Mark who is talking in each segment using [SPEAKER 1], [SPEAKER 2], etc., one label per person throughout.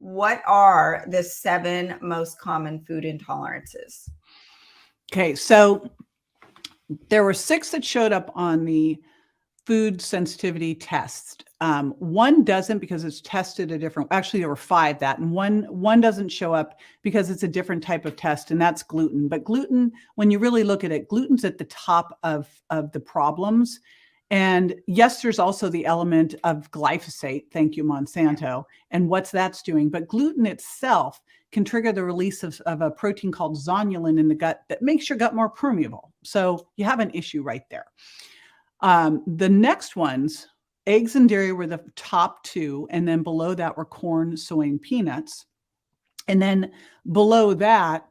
[SPEAKER 1] what are the 7 most common food intolerances?
[SPEAKER 2] Okay, so there were 6 that showed up on the food sensitivity test. One doesn't because it's tested a different. Actually, there were 5 that, and one doesn't show up because it's a different type of test, and that's gluten. But gluten, when you really look at it, gluten's at the top of the problems. And yes, there's also the element of glyphosate. Thank you, Monsanto, and what's that's doing. But gluten itself can trigger the release of a protein called zonulin in the gut that makes your gut more permeable. So you have an issue right there. The next ones, eggs and dairy were the top 2. And then below that were corn, soy, and peanuts. And then below that,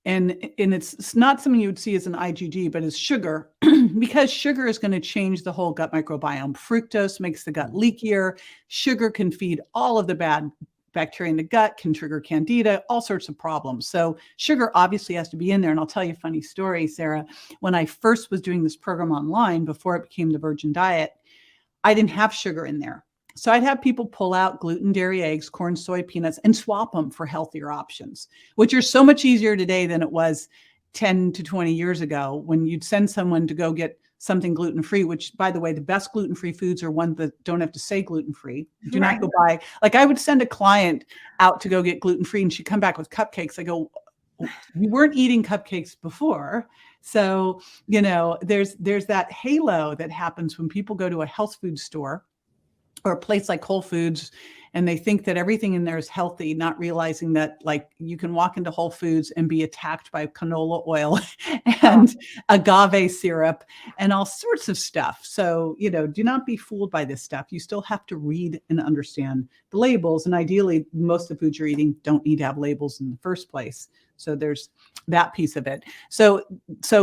[SPEAKER 2] and it's not something you would see as an IgG, but as sugar, because sugar is going to change the whole gut microbiome. Fructose makes the gut leakier. Sugar can feed all of the bad bacteria in the gut, can trigger candida, all sorts of problems. So sugar obviously has to be in there. And I'll tell you a funny story, Sarah. When I first was doing this program online, before it became the Virgin Diet, I didn't have sugar in there. So I'd have people pull out gluten, dairy, eggs, corn, soy, peanuts, and swap them for healthier options, which are so much easier today than it was 10 to 20 years ago when you'd send someone to go get something gluten-free, which, by the way, the best gluten-free foods are ones that don't have to say gluten-free. Do not go buy. Like, I would send a client out to go get gluten-free, and she'd come back with cupcakes. I go, you weren't eating cupcakes before. So, there's that halo that happens when people go to a health food store or a place like Whole Foods, and they think that everything in there is healthy, not realizing that, like, you can walk into Whole Foods and be attacked by canola oil and agave syrup and all sorts of stuff. So, do not be fooled by this stuff. You still have to read and understand the labels. And ideally, most of the foods you're eating don't need to have labels in the first place. So there's that piece of it. So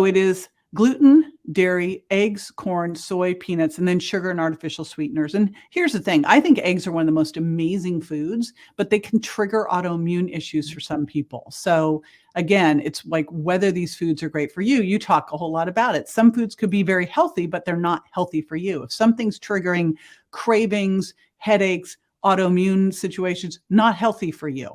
[SPEAKER 2] it is gluten, dairy, eggs, corn, soy, peanuts, and then sugar and artificial sweeteners. And here's the thing. I think eggs are one of the most amazing foods, but they can trigger autoimmune issues for some people. So again, it's like whether these foods are great for you. You talk a whole lot about it. Some foods could be very healthy, but they're not healthy for you. If something's triggering cravings, headaches, autoimmune situations, not healthy for you.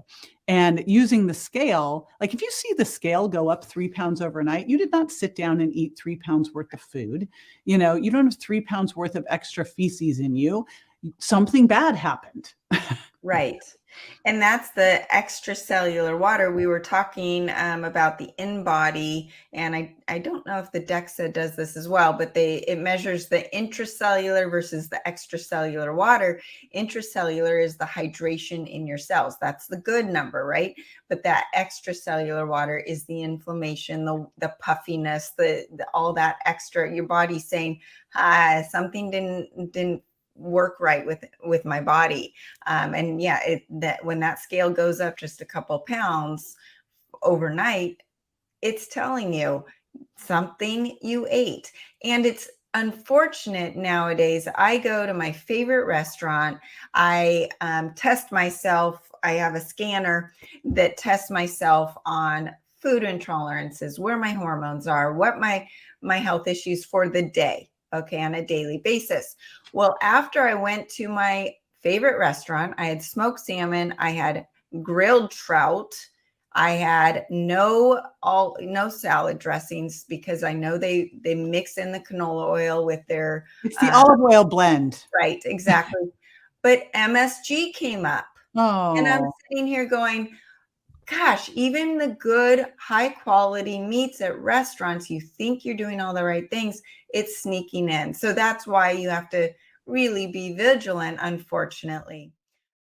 [SPEAKER 2] And using the scale, like if you see the scale go up 3 pounds overnight, you did not sit down and eat 3 pounds worth of food. You don't have 3 pounds worth of extra feces in you. Something bad happened.
[SPEAKER 1] Right. And that's the extracellular water. We were talking about the in-body, and I don't know if the DEXA does this as well, but it measures the intracellular versus the extracellular water. Intracellular is the hydration in your cells. That's the good number, right? But that extracellular water is the inflammation, the puffiness, the all that extra. Your body's saying, something didn't work right with my body. And yeah, that when that scale goes up just a couple pounds overnight, it's telling you something you ate. And it's unfortunate nowadays. I go to my favorite restaurant. I test myself. I have a scanner that tests myself on food intolerances, where my hormones are, what my health issues for the day. Okay, on a daily basis. Well, after I went to my favorite restaurant, I had smoked salmon, I had grilled trout, I had no salad dressings because I know they mix in the canola oil with their
[SPEAKER 2] it's the olive oil blend.
[SPEAKER 1] Right, exactly. But MSG came up.
[SPEAKER 2] Oh.
[SPEAKER 1] And I'm sitting here going, gosh, even the good, high quality meats at restaurants, you think you're doing all the right things, it's sneaking in. So that's why you have to really be vigilant, unfortunately.